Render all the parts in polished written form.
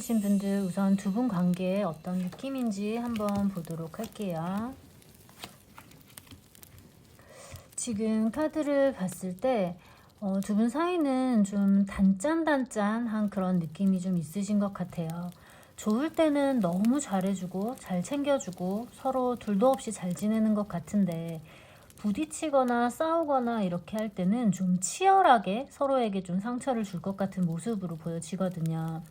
뽑으신 분들 우선 두 분 관계에 어떤 느낌인지 한번 보도록 할게요. 지금 카드를 봤을 때 두 분 사이는 좀 단짠단짠한 그런 느낌이 좀 있으신 것 같아요. 좋을 때는 너무 잘해주고 잘 챙겨주고 서로 둘도 없이 잘 지내는 것 같은데, 부딪히거나 싸우거나 이렇게 할 때는 좀 치열하게 서로에게 좀 상처를 줄 것 같은 모습으로 보여지거든요.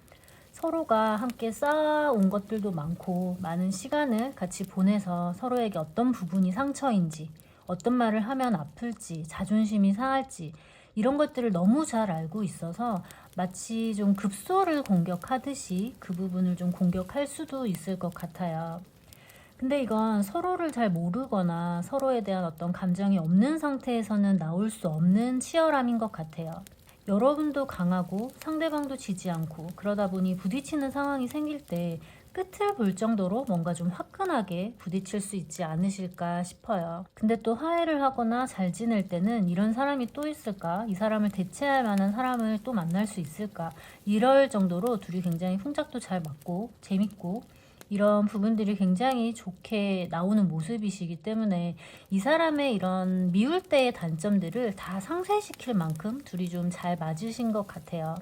서로가 함께 쌓아온 것들도 많고 많은 시간을 같이 보내서 서로에게 어떤 부분이 상처인지, 어떤 말을 하면 아플지, 자존심이 상할지 이런 것들을 너무 잘 알고 있어서 마치 좀 급소를 공격하듯이 그 부분을 좀 공격할 수도 있을 것 같아요. 근데 이건 서로를 잘 모르거나 서로에 대한 어떤 감정이 없는 상태에서는 나올 수 없는 치열함인 것 같아요. 여러분도 강하고 상대방도 지지 않고 그러다 보니 부딪히는 상황이 생길 때 끝을 볼 정도로 뭔가 좀 화끈하게 부딪힐 수 있지 않으실까 싶어요. 근데 또 화해를 하거나 잘 지낼 때는 이런 사람이 또 있을까? 이 사람을 대체할 만한 사람을 또 만날 수 있을까? 이럴 정도로 둘이 굉장히 풍짝도 잘 맞고 재밌고 이런 부분들이 굉장히 좋게 나오는 모습이시기 때문에 이 사람의 이런 미울 때의 단점들을 다 상쇄시킬 만큼 둘이 좀 잘 맞으신 것 같아요.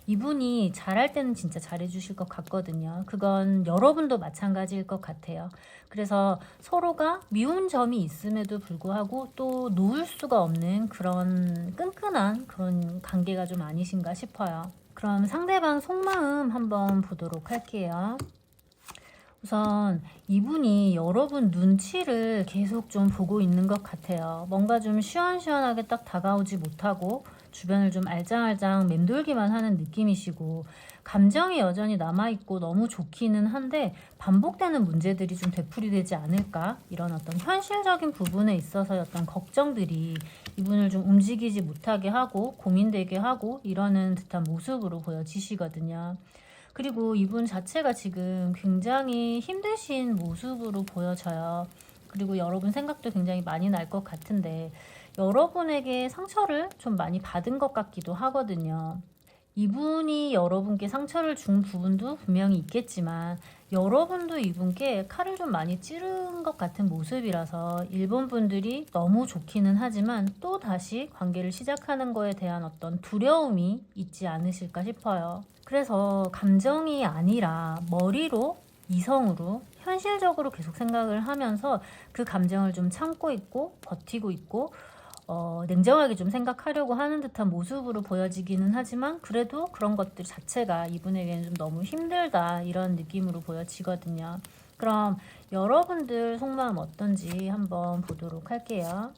이분이 잘할 때는 진짜 잘해주실 것 같거든요. 그건 여러분도 마찬가지일 것 같아요. 그래서 서로가 미운 점이 있음에도 불구하고 또 놓을 수가 없는 그런 끈끈한 그런 관계가 좀 아니신가 싶어요. 그럼 상대방 속마음 한번 보도록 할게요. 우선 이분이 여러분 눈치를 계속 좀 보고 있는 것 같아요. 뭔가 좀 시원시원하게 딱 다가오지 못하고 주변을 좀 알짱알짱 맴돌기만 하는 느낌이시고, 감정이 여전히 남아있고 너무 좋기는 한데 반복되는 문제들이 좀 되풀이되지 않을까, 이런 어떤 현실적인 부분에 있어서의 어떤 걱정들이 이분을 좀 움직이지 못하게 하고 고민되게 하고 이러는 듯한 모습으로 보여지시거든요. 그리고 이분 자체가 지금 굉장히 힘드신 모습으로 보여져요. 그리고 여러분 생각도 굉장히 많이 날 것 같은데 여러분에게 상처를 좀 많이 받은 것 같기도 하거든요. 이분이 여러분께 상처를 준 부분도 분명히 있겠지만 여러분도 이분께 칼을 좀 많이 찌른 것 같은 모습이라서 일본 분들이 너무 좋기는 하지만 또 다시 관계를 시작하는 거에 대한 어떤 두려움이 있지 않으실까 싶어요. 그래서 감정이 아니라 머리로, 이성으로, 현실적으로 계속 생각을 하면서 그 감정을 좀 참고 있고 버티고 있고 냉정하게 좀 생각하려고 하는 듯한 모습으로 보여지기는 하지만 그래도 그런 것들 자체가 이분에게는 좀 너무 힘들다, 이런 느낌으로 보여지거든요. 그럼 여러분들 속마음 어떤지 한번 보도록 할게요.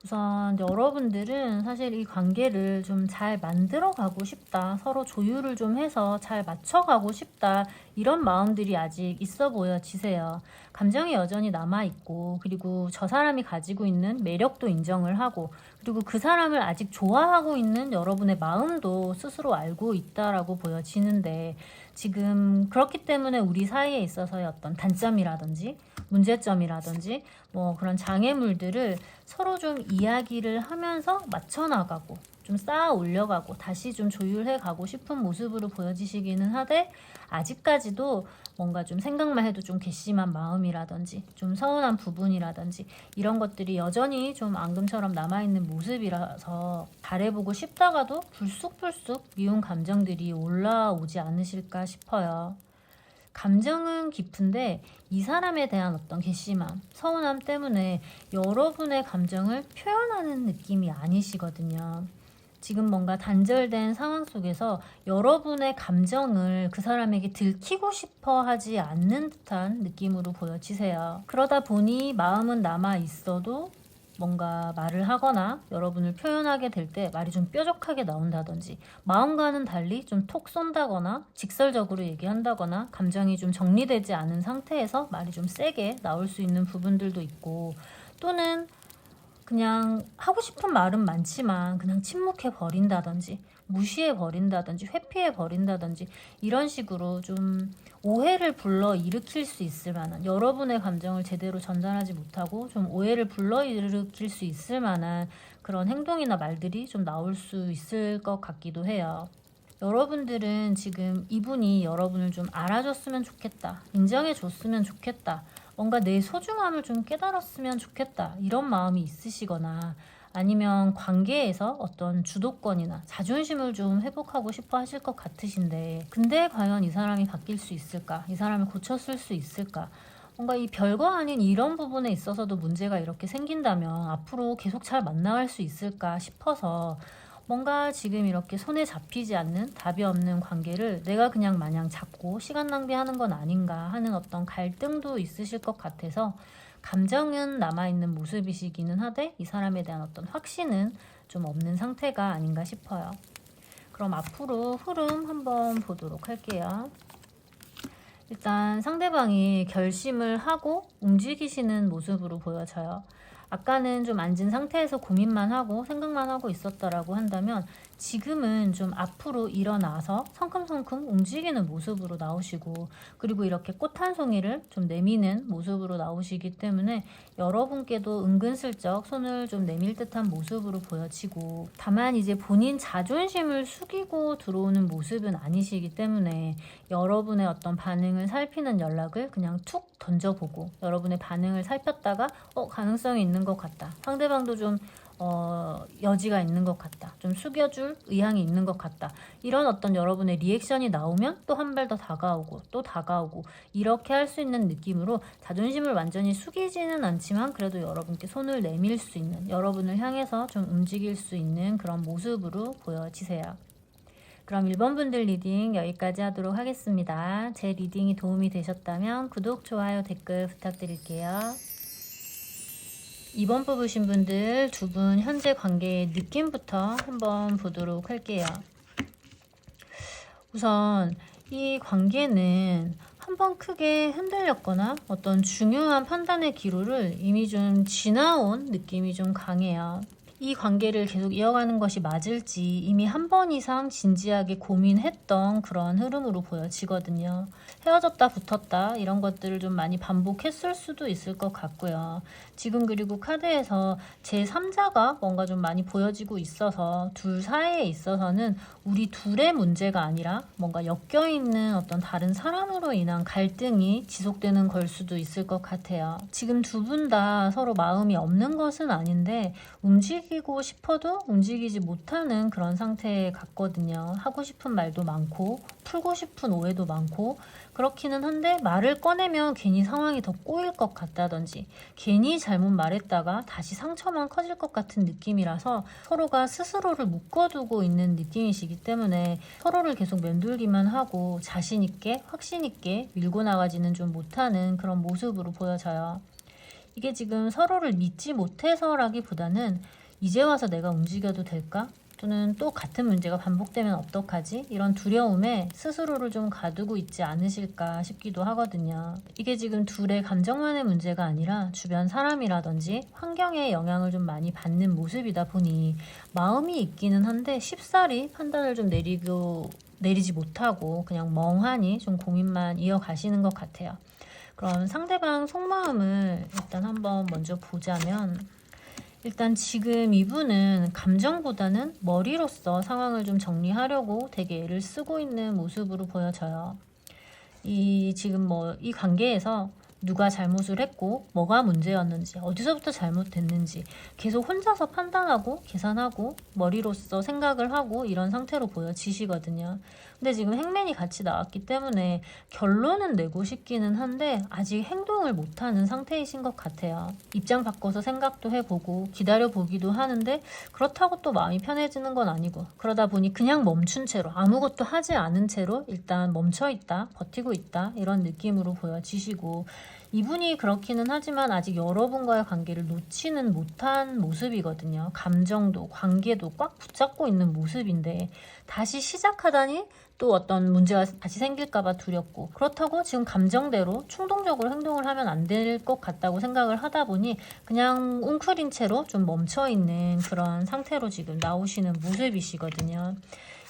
우선 여러분들은 사실 이 관계를 좀 잘 만들어 가고 싶다, 서로 조율을 좀 해서 잘 맞춰가고 싶다, 이런 마음들이 아직 있어 보여지세요. 감정이 여전히 남아있고 그리고 저 사람이 가지고 있는 매력도 인정을 하고 그리고 그 사람을 아직 좋아하고 있는 여러분의 마음도 스스로 알고 있다라고 보여지는데, 지금 그렇기 때문에 우리 사이에 있어서의 어떤 단점이라든지 문제점이라든지 뭐 그런 장애물들을 서로 좀 이야기를 하면서 맞춰나가고 좀 쌓아 올려가고 다시 좀 조율해 가고 싶은 모습으로 보여지시기는 하되, 아직까지도 뭔가 좀 생각만 해도 좀 괘씸한 마음이라든지 좀 서운한 부분이라든지 이런 것들이 여전히 좀 앙금처럼 남아있는 모습이라서 잘해보고 싶다가도 불쑥불쑥 미운 감정들이 올라오지 않으실까 싶어요. 감정은 깊은데 이 사람에 대한 어떤 괘씸함, 서운함 때문에 여러분의 감정을 표현하는 느낌이 아니시거든요. 지금 뭔가 단절된 상황 속에서 여러분의 감정을 그 사람에게 들키고 싶어 하지 않는 듯한 느낌으로 보여지세요. 그러다 보니 마음은 남아 있어도 뭔가 말을 하거나 여러분을 표현하게 될 때 말이 좀 뾰족하게 나온다든지, 마음과는 달리 좀 톡 쏜다거나 직설적으로 얘기한다거나 감정이 좀 정리되지 않은 상태에서 말이 좀 세게 나올 수 있는 부분들도 있고, 또는 그냥 하고 싶은 말은 많지만 그냥 침묵해 버린다든지 무시해 버린다든지 회피해 버린다든지 이런 식으로 좀 오해를 불러 일으킬 수 있을 만한, 여러분의 감정을 제대로 전달하지 못하고 좀 오해를 불러 일으킬 수 있을 만한 그런 행동이나 말들이 좀 나올 수 있을 것 같기도 해요. 여러분들은 지금 이분이 여러분을 좀 알아줬으면 좋겠다, 인정해줬으면 좋겠다, 뭔가 내 소중함을 좀 깨달았으면 좋겠다, 이런 마음이 있으시거나, 아니면 관계에서 어떤 주도권이나 자존심을 좀 회복하고 싶어 하실 것 같으신데, 근데 과연 이 사람이 바뀔 수 있을까? 이 사람을 고쳤을 수 있을까? 뭔가 이 별거 아닌 이런 부분에 있어서도 문제가 이렇게 생긴다면 앞으로 계속 잘 만나갈 수 있을까 싶어서, 뭔가 지금 이렇게 손에 잡히지 않는 답이 없는 관계를 내가 그냥 마냥 잡고 시간 낭비하는 건 아닌가 하는 어떤 갈등도 있으실 것 같아서, 감정은 남아있는 모습이시기는 하되 이 사람에 대한 어떤 확신은 좀 없는 상태가 아닌가 싶어요. 그럼 앞으로 흐름 한번 보도록 할게요. 일단 상대방이 결심을 하고 움직이시는 모습으로 보여져요. 아까는 좀 앉은 상태에서 고민만 하고 생각만 하고 있었다라고 한다면, 지금은 좀 앞으로 일어나서 성큼성큼 움직이는 모습으로 나오시고, 그리고 이렇게 꽃 한 송이를 좀 내미는 모습으로 나오시기 때문에 여러분께도 은근슬쩍 손을 좀 내밀 듯한 모습으로 보여지고, 다만 이제 본인 자존심을 숙이고 들어오는 모습은 아니시기 때문에 여러분의 어떤 반응을 살피는 연락을 그냥 툭 던져보고, 여러분의 반응을 살폈다가 가능성이 있는 것 같다, 상대방도 좀 여지가 있는 것 같다, 좀 숙여줄 의향이 있는 것 같다, 이런 어떤 여러분의 리액션이 나오면 또 한 발 더 다가오고 또 다가오고, 이렇게 할 수 있는 느낌으로 자존심을 완전히 숙이지는 않지만 그래도 여러분께 손을 내밀 수 있는, 여러분을 향해서 좀 움직일 수 있는 그런 모습으로 보여지세요. 그럼 1번 분들 리딩 여기까지 하도록 하겠습니다. 제 리딩이 도움이 되셨다면 구독, 좋아요, 댓글 부탁드릴게요. 2번 뽑으신 분들 두 분 현재 관계의 느낌부터 한번 보도록 할게요. 우선 이 관계는 한번 크게 흔들렸거나 어떤 중요한 판단의 기로를 이미 좀 지나온 느낌이 좀 강해요. 이 관계를 계속 이어가는 것이 맞을지 이미 한 번 이상 진지하게 고민했던 그런 흐름으로 보여지거든요. 헤어졌다 붙었다 이런 것들을 좀 많이 반복했을 수도 있을 것 같고요. 지금 그리고 카드에서 제3자가 뭔가 좀 많이 보여지고 있어서 둘 사이에 있어서는 우리 둘의 문제가 아니라 뭔가 엮여있는 어떤 다른 사람으로 인한 갈등이 지속되는 걸 수도 있을 것 같아요. 지금 두 분 다 서로 마음이 없는 것은 아닌데 움직이고 싶어도 움직이지 못하는 그런 상태에 갔거든요. 하고 싶은 말도 많고 풀고 싶은 오해도 많고, 그렇기는 한데 말을 꺼내면 괜히 상황이 더 꼬일 것 같다든지, 괜히 잘못 말했다가 다시 상처만 커질 것 같은 느낌이라서 서로가 스스로를 묶어두고 있는 느낌이시기 때문에 서로를 계속 맴돌기만 하고 자신 있게 확신 있게 밀고 나가지는 좀 못하는 그런 모습으로 보여져요. 이게 지금 서로를 믿지 못해서라기보다는 이제 와서 내가 움직여도 될까? 또는 또 같은 문제가 반복되면 어떡하지? 이런 두려움에 스스로를 좀 가두고 있지 않으실까 싶기도 하거든요. 이게 지금 둘의 감정만의 문제가 아니라 주변 사람이라든지 환경의 영향을 좀 많이 받는 모습이다 보니 마음이 있기는 한데 쉽사리 판단을 좀 내리지 못하고 그냥 멍하니 좀 고민만 이어가시는 것 같아요. 그럼 상대방 속마음을 일단 한번 먼저 보자면, 일단 지금 이분은 감정보다는 머리로서 상황을 좀 정리하려고 되게 애를 쓰고 있는 모습으로 보여져요. 지금 이 관계에서 누가 잘못을 했고 뭐가 문제였는지 어디서부터 잘못됐는지 계속 혼자서 판단하고 계산하고 머리로서 생각을 하고 이런 상태로 보여지시거든요. 근데 지금 행맨이 같이 나왔기 때문에 결론은 내고 싶기는 한데 아직 행동을 못하는 상태이신 것 같아요. 입장 바꿔서 생각도 해보고 기다려보기도 하는데 그렇다고 또 마음이 편해지는 건 아니고, 그러다 보니 그냥 멈춘 채로 아무것도 하지 않은 채로 일단 멈춰있다, 버티고 있다, 이런 느낌으로 보여지시고, 이분이 그렇기는 하지만 아직 여러분과의 관계를 놓지는 못한 모습이거든요. 감정도 관계도 꽉 붙잡고 있는 모습인데 다시 시작하다니 또 어떤 문제가 다시 생길까봐 두렵고, 그렇다고 지금 감정대로 충동적으로 행동을 하면 안 될 것 같다고 생각을 하다 보니 그냥 웅크린 채로 좀 멈춰있는 그런 상태로 지금 나오시는 모습이시거든요.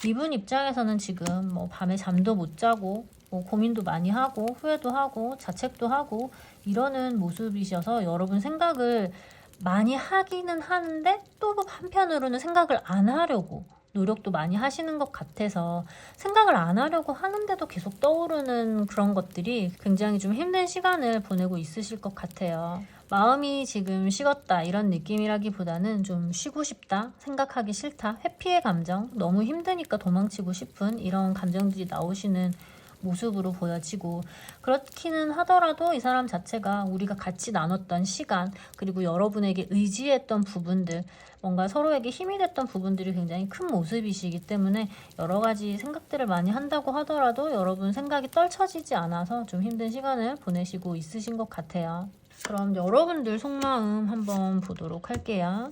이분 입장에서는 지금 밤에 잠도 못 자고 고민도 많이 하고 후회도 하고 자책도 하고 이러는 모습이셔서 여러분 생각을 많이 하기는 하는데 또 한편으로는 생각을 안 하려고 노력도 많이 하시는 것 같아서 생각을 안 하려고 하는데도 계속 떠오르는 그런 것들이 굉장히 좀 힘든 시간을 보내고 있으실 것 같아요. 마음이 지금 식었다 이런 느낌이라기보다는 좀 쉬고 싶다, 생각하기 싫다, 회피의 감정, 너무 힘드니까 도망치고 싶은 이런 감정들이 나오시는 모습으로 보여지고, 그렇기는 하더라도 이 사람 자체가 우리가 같이 나눴던 시간, 그리고 여러분에게 의지했던 부분들, 뭔가 서로에게 힘이 됐던 부분들이 굉장히 큰 모습이시기 때문에 여러 가지 생각들을 많이 한다고 하더라도 여러분 생각이 떨쳐지지 않아서 좀 힘든 시간을 보내시고 있으신 것 같아요. 그럼 여러분들 속마음 한번 보도록 할게요.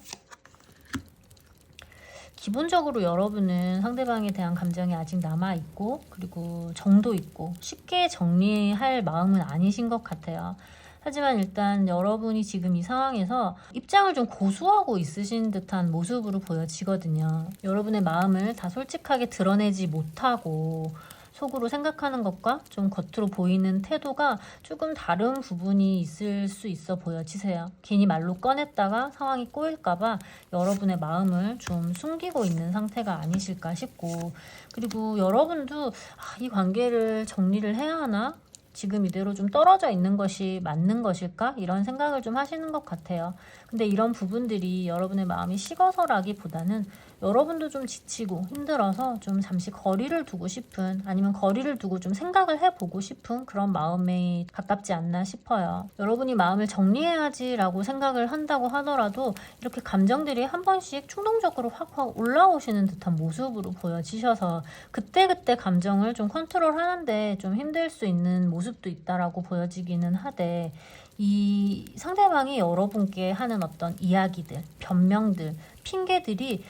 기본적으로 여러분은 상대방에 대한 감정이 아직 남아있고, 그리고 정도 있고 쉽게 정리할 마음은 아니신 것 같아요. 하지만 일단 여러분이 지금 이 상황에서 입장을 좀 고수하고 있으신 듯한 모습으로 보여지거든요. 여러분의 마음을 다 솔직하게 드러내지 못하고 속으로 생각하는 것과 좀 겉으로 보이는 태도가 조금 다른 부분이 있을 수 있어 보여지세요. 괜히 말로 꺼냈다가 상황이 꼬일까봐 여러분의 마음을 좀 숨기고 있는 상태가 아니실까 싶고, 그리고 여러분도 이 관계를 정리를 해야 하나? 지금 이대로 좀 떨어져 있는 것이 맞는 것일까? 이런 생각을 좀 하시는 것 같아요. 근데 이런 부분들이 여러분의 마음이 식어서라기보다는 여러분도 좀 지치고 힘들어서 좀 잠시 거리를 두고 싶은, 아니면 거리를 두고 좀 생각을 해보고 싶은 그런 마음에 가깝지 않나 싶어요. 여러분이 마음을 정리해야지 라고 생각을 한다고 하더라도 이렇게 감정들이 한 번씩 충동적으로 확 올라오시는 듯한 모습으로 보여지셔서 그때그때 감정을 좀 컨트롤 하는데 좀 힘들 수 있는 모습도 있다라고 보여지기는 하되, 이 상대방이 여러분께 하는 어떤 이야기들, 변명들, 핑계들이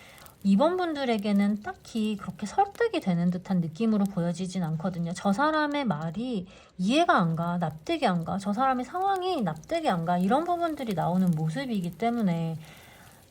이번 분들에게는 딱히 그렇게 설득이 되는 듯한 느낌으로 보여지진 않거든요. 저 사람의 말이 이해가 안 가, 납득이 안 가, 저 사람의 상황이 납득이 안 가, 이런 부분들이 나오는 모습이기 때문에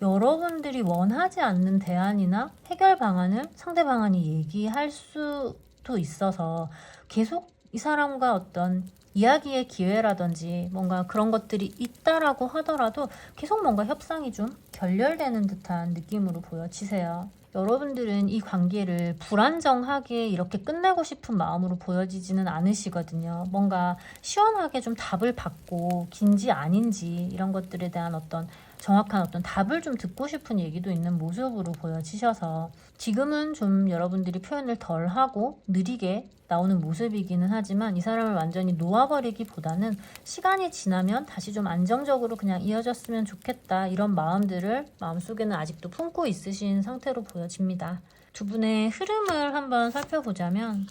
여러분들이 원하지 않는 대안이나 해결 방안을 상대방이 얘기할 수도 있어서 계속 이 사람과 어떤 이야기의 기회라든지 뭔가 그런 것들이 있다라고 하더라도 계속 뭔가 협상이 좀 결렬되는 듯한 느낌으로 보여지세요. 여러분들은 이 관계를 불안정하게 이렇게 끝내고 싶은 마음으로 보여지지는 않으시거든요. 뭔가 시원하게 좀 답을 받고 긴지 아닌지 이런 것들에 대한 어떤 정확한 어떤 답을 좀 듣고 싶은 얘기도 있는 모습으로 보여지셔서 지금은 좀 여러분들이 표현을 덜 하고 느리게 나오는 모습이기는 하지만 이 사람을 완전히 놓아버리기보다는 시간이 지나면 다시 좀 안정적으로 그냥 이어졌으면 좋겠다, 이런 마음들을 마음속에는 아직도 품고 있으신 상태로 보여집니다. 두 분의 흐름을 한번 살펴보자면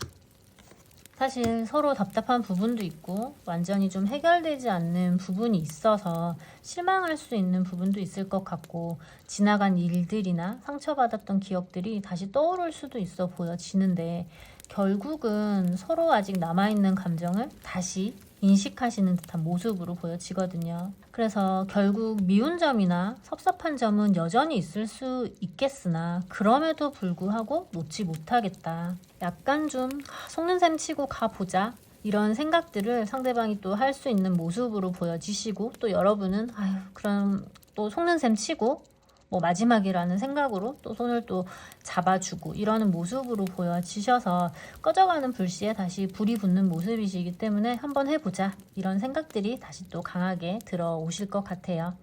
사실 서로 답답한 부분도 있고 완전히 좀 해결되지 않는 부분이 있어서 실망할 수 있는 부분도 있을 것 같고, 지나간 일들이나 상처받았던 기억들이 다시 떠오를 수도 있어 보여지는데, 결국은 서로 아직 남아있는 감정을 다시 인식하시는 듯한 모습으로 보여지거든요. 그래서 결국 미운 점이나 섭섭한 점은 여전히 있을 수 있겠으나 그럼에도 불구하고 놓지 못하겠다, 약간 좀 속는 셈 치고 가보자, 이런 생각들을 상대방이 또 할 수 있는 모습으로 보여지시고, 또 여러분은 그럼 또 속는 셈 치고 뭐 마지막이라는 생각으로 또 손을 또 잡아주고 이러는 모습으로 보여지셔서 꺼져가는 불씨에 다시 불이 붙는 모습이시기 때문에 한번 해보자, 이런 생각들이 다시 또 강하게 들어오실 것 같아요.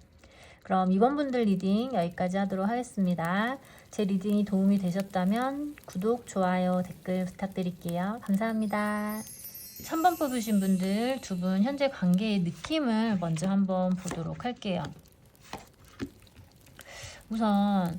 그럼 이번 분들 리딩 여기까지 하도록 하겠습니다. 제 리딩이 도움이 되셨다면 구독, 좋아요, 댓글 부탁드릴게요. 감사합니다. 3번 뽑으신 분들 두 분 현재 관계의 느낌을 먼저 한번 보도록 할게요. 우선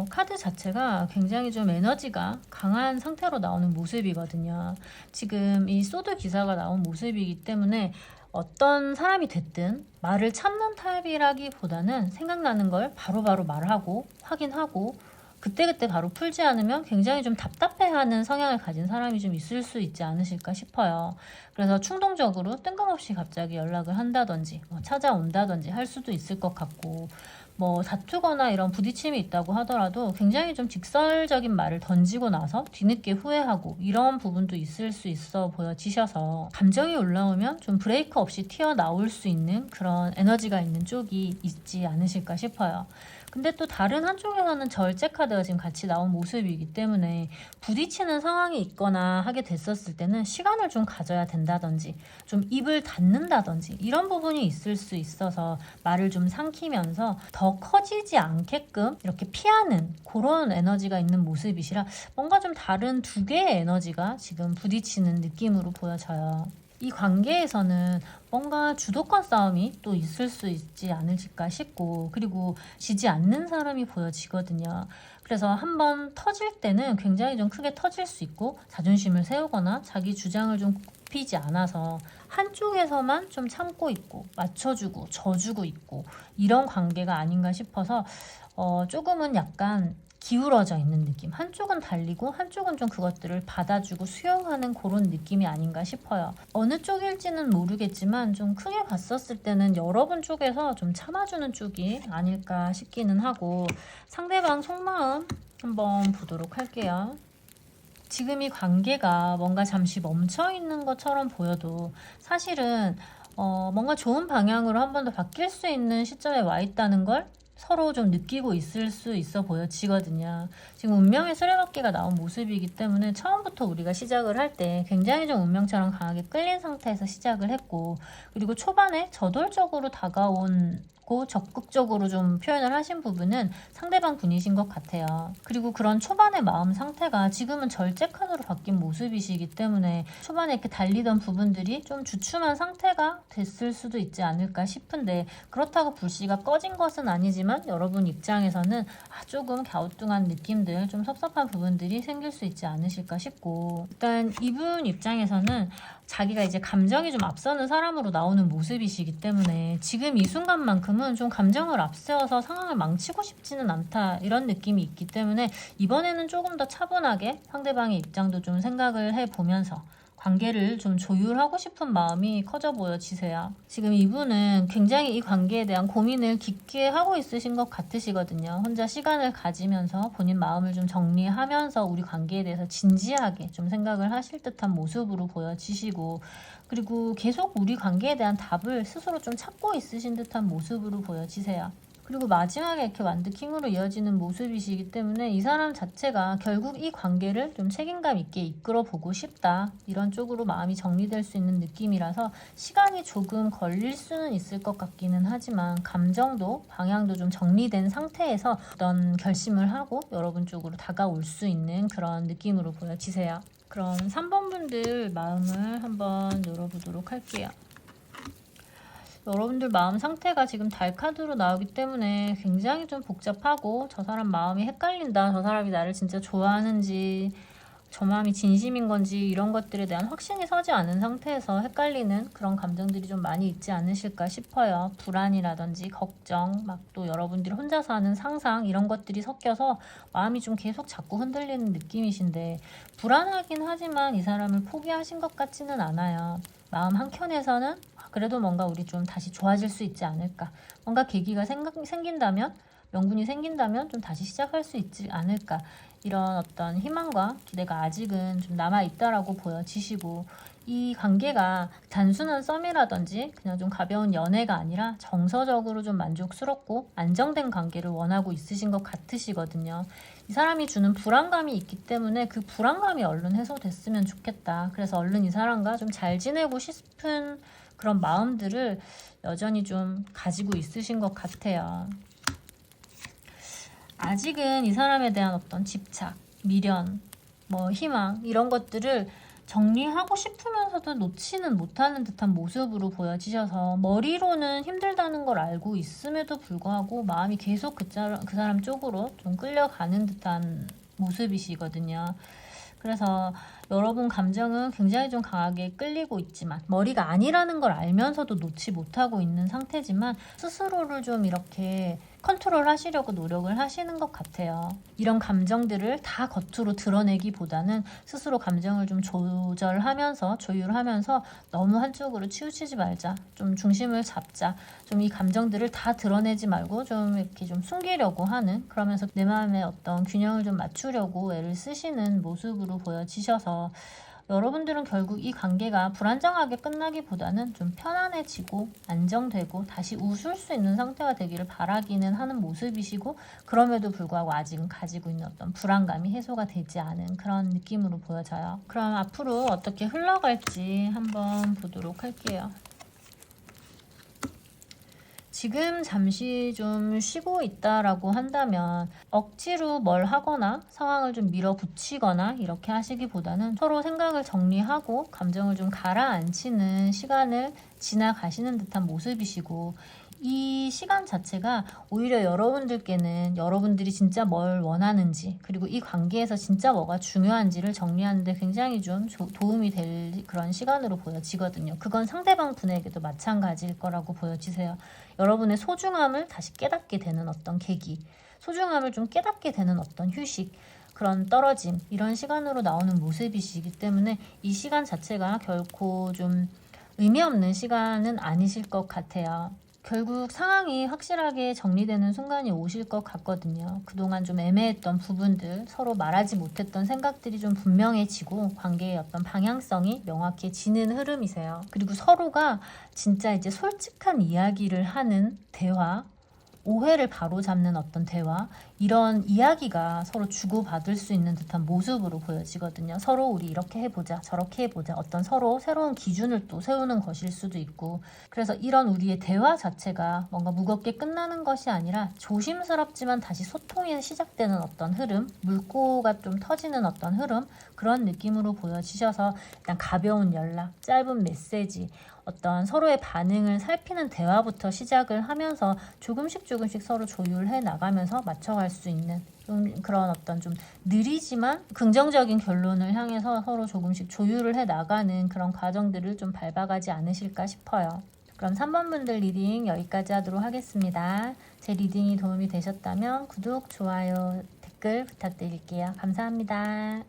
카드 자체가 굉장히 좀 에너지가 강한 상태로 나오는 모습이거든요. 지금 이 소드 기사가 나온 모습이기 때문에 어떤 사람이 됐든 말을 참는 타입이라기보다는 생각나는 걸 바로바로 말하고 확인하고 그때그때 바로 풀지 않으면 굉장히 좀 답답해하는 성향을 가진 사람이 좀 있을 수 있지 않으실까 싶어요. 그래서 충동적으로 뜬금없이 갑자기 연락을 한다든지 찾아온다든지 할 수도 있을 것 같고, 다투거나 이런 부딪힘이 있다고 하더라도 굉장히 좀 직설적인 말을 던지고 나서 뒤늦게 후회하고 이런 부분도 있을 수 있어 보여지셔서 감정이 올라오면 좀 브레이크 없이 튀어나올 수 있는 그런 에너지가 있는 쪽이 있지 않으실까 싶어요. 근데 또 다른 한쪽에서는 절제 카드가 지금 같이 나온 모습이기 때문에 부딪히는 상황이 있거나 하게 됐었을 때는 시간을 좀 가져야 된다든지 좀 입을 닫는다든지 이런 부분이 있을 수 있어서 말을 좀 삼키면서 더 커지지 않게끔 이렇게 피하는 그런 에너지가 있는 모습이시라 뭔가 좀 다른 두 개의 에너지가 지금 부딪히는 느낌으로 보여져요. 이 관계에서는 뭔가 주도권 싸움이 또 있을 수 있지 않을까 싶고, 그리고 지지 않는 사람이 보여지거든요. 그래서 한번 터질 때는 굉장히 좀 크게 터질 수 있고, 자존심을 세우거나 자기 주장을 좀 굽히지 않아서 한쪽에서만 좀 참고 있고 맞춰주고 져주고 있고 이런 관계가 아닌가 싶어서 조금은 약간 기울어져 있는 느낌. 한쪽은 달리고 한쪽은 좀 그것들을 받아주고 수용하는 그런 느낌이 아닌가 싶어요. 어느 쪽일지는 모르겠지만 좀 크게 봤었을 때는 여러분 쪽에서 좀 참아주는 쪽이 아닐까 싶기는 하고, 상대방 속마음 한번 보도록 할게요. 지금 이 관계가 뭔가 잠시 멈춰 있는 것처럼 보여도 사실은 뭔가 좋은 방향으로 한 번 더 바뀔 수 있는 시점에 와 있다는 걸 서로 좀 느끼고 있을 수 있어 보여지거든요. 지금 운명의 수레바퀴가 나온 모습이기 때문에 처음부터 우리가 시작을 할 때 굉장히 좀 운명처럼 강하게 끌린 상태에서 시작을 했고, 그리고 초반에 저돌적으로 다가온 적극적으로 좀 표현을 하신 부분은 상대방 분이신 것 같아요. 그리고 그런 초반의 마음 상태가 지금은 절제 카드로 바뀐 모습이시기 때문에 초반에 이렇게 달리던 부분들이 좀 주춤한 상태가 됐을 수도 있지 않을까 싶은데, 그렇다고 불씨가 꺼진 것은 아니지만 여러분 입장에서는 조금 갸우뚱한 느낌들, 좀 섭섭한 부분들이 생길 수 있지 않으실까 싶고, 일단 이분 입장에서는 자기가 이제 감정이 좀 앞서는 사람으로 나오는 모습이시기 때문에 지금 이 순간만큼은 좀 감정을 앞세워서 상황을 망치고 싶지는 않다, 이런 느낌이 있기 때문에 이번에는 조금 더 차분하게 상대방의 입장도 좀 생각을 해보면서 관계를 좀 조율하고 싶은 마음이 커져 보여지세요. 지금 이분은 굉장히 이 관계에 대한 고민을 깊게 하고 있으신 것 같으시거든요. 혼자 시간을 가지면서 본인 마음을 좀 정리하면서 우리 관계에 대해서 진지하게 좀 생각을 하실 듯한 모습으로 보여지시고, 그리고 계속 우리 관계에 대한 답을 스스로 좀 찾고 있으신 듯한 모습으로 보여지세요. 그리고 마지막에 이렇게 완드킹으로 이어지는 모습이시기 때문에 이 사람 자체가 결국 이 관계를 좀 책임감 있게 이끌어 보고 싶다, 이런 쪽으로 마음이 정리될 수 있는 느낌이라서 시간이 조금 걸릴 수는 있을 것 같기는 하지만 감정도 방향도 좀 정리된 상태에서 어떤 결심을 하고 여러분 쪽으로 다가올 수 있는 그런 느낌으로 보여지세요. 그럼 3번 분들 마음을 한번 열어보도록 할게요. 여러분들 마음 상태가 지금 달 카드로 나오기 때문에 굉장히 좀 복잡하고, 저 사람 마음이 헷갈린다, 저 사람이 나를 진짜 좋아하는지, 저 마음이 진심인 건지 이런 것들에 대한 확신이 서지 않은 상태에서 헷갈리는 그런 감정들이 좀 많이 있지 않으실까 싶어요. 불안이라든지 걱정, 막 또 여러분들이 혼자서 하는 상상, 이런 것들이 섞여서 마음이 좀 계속 자꾸 흔들리는 느낌이신데, 불안하긴 하지만 이 사람을 포기하신 것 같지는 않아요. 마음 한켠에서는 그래도 뭔가 우리 좀 다시 좋아질 수 있지 않을까, 뭔가 계기가 생긴다면, 명분이 생긴다면 좀 다시 시작할 수 있지 않을까, 이런 어떤 희망과 기대가 아직은 좀 남아있다라고 보여지시고, 이 관계가 단순한 썸이라든지 그냥 좀 가벼운 연애가 아니라 정서적으로 좀 만족스럽고 안정된 관계를 원하고 있으신 것 같으시거든요. 이 사람이 주는 불안감이 있기 때문에 그 불안감이 얼른 해소됐으면 좋겠다, 그래서 얼른 이 사람과 좀 잘 지내고 싶은 그런 마음들을 여전히 좀 가지고 있으신 것 같아요. 아직은 이 사람에 대한 어떤 집착, 미련, 희망, 이런 것들을 정리하고 싶으면서도 놓지는 못하는 듯한 모습으로 보여지셔서 머리로는 힘들다는 걸 알고 있음에도 불구하고 마음이 계속 그 사람 쪽으로 좀 끌려가는 듯한 모습이시거든요. 그래서 여러분 감정은 굉장히 좀 강하게 끌리고 있지만 머리가 아니라는 걸 알면서도 놓지 못하고 있는 상태지만 스스로를 좀 이렇게 컨트롤 하시려고 노력을 하시는 것 같아요. 이런 감정들을 다 겉으로 드러내기보다는 스스로 감정을 좀 조절하면서 조율하면서 너무 한쪽으로 치우치지 말자, 좀 중심을 잡자, 좀 이 감정들을 다 드러내지 말고 좀 이렇게 좀 숨기려고 하는, 그러면서 내 마음의 어떤 균형을 좀 맞추려고 애를 쓰시는 모습으로 보여지셔서 여러분들은 결국 이 관계가 불안정하게 끝나기보다는 좀 편안해지고 안정되고 다시 웃을 수 있는 상태가 되기를 바라기는 하는 모습이시고, 그럼에도 불구하고 아직은 가지고 있는 어떤 불안감이 해소가 되지 않은 그런 느낌으로 보여져요. 그럼 앞으로 어떻게 흘러갈지 한번 보도록 할게요. 지금 잠시 좀 쉬고 있다라고 한다면 억지로 뭘 하거나 상황을 좀 밀어붙이거나 이렇게 하시기보다는 서로 생각을 정리하고 감정을 좀 가라앉히는 시간을 지나가시는 듯한 모습이시고, 이 시간 자체가 오히려 여러분들께는 여러분들이 진짜 뭘 원하는지, 그리고 이 관계에서 진짜 뭐가 중요한지를 정리하는 데 굉장히 좀 도움이 될 그런 시간으로 보여지거든요. 그건 상대방 분에게도 마찬가지일 거라고 보여지세요. 여러분의 소중함을 다시 깨닫게 되는 어떤 계기, 소중함을 좀 깨닫게 되는 어떤 휴식, 그런 떨어짐, 이런 시간으로 나오는 모습이시기 때문에 이 시간 자체가 결코 좀 의미 없는 시간은 아니실 것 같아요. 결국 상황이 확실하게 정리되는 순간이 오실 것 같거든요. 그동안 좀 애매했던 부분들, 서로 말하지 못했던 생각들이 좀 분명해지고 관계의 어떤 방향성이 명확해지는 흐름이세요. 그리고 서로가 진짜 이제 솔직한 이야기를 하는 대화, 오해를 바로잡는 어떤 대화, 이런 이야기가 서로 주고받을 수 있는 듯한 모습으로 보여지거든요. 서로 우리 이렇게 해보자, 저렇게 해보자, 어떤 서로 새로운 기준을 또 세우는 것일 수도 있고, 그래서 이런 우리의 대화 자체가 뭔가 무겁게 끝나는 것이 아니라 조심스럽지만 다시 소통이 시작되는 어떤 흐름, 물꼬가 좀 터지는 어떤 흐름, 그런 느낌으로 보여지셔서 일단 가벼운 연락, 짧은 메시지, 어떤 서로의 반응을 살피는 대화부터 시작을 하면서 조금씩 서로 조율해 나가면서 맞춰갈 수 있는 좀 그런 어떤 좀 느리지만 긍정적인 결론을 향해서 서로 조금씩 조율을 해 나가는 그런 과정들을 좀 밟아가지 않으실까 싶어요. 그럼 3번 분들 리딩 여기까지 하도록 하겠습니다. 제 리딩이 도움이 되셨다면 구독, 좋아요, 댓글 부탁드릴게요. 감사합니다.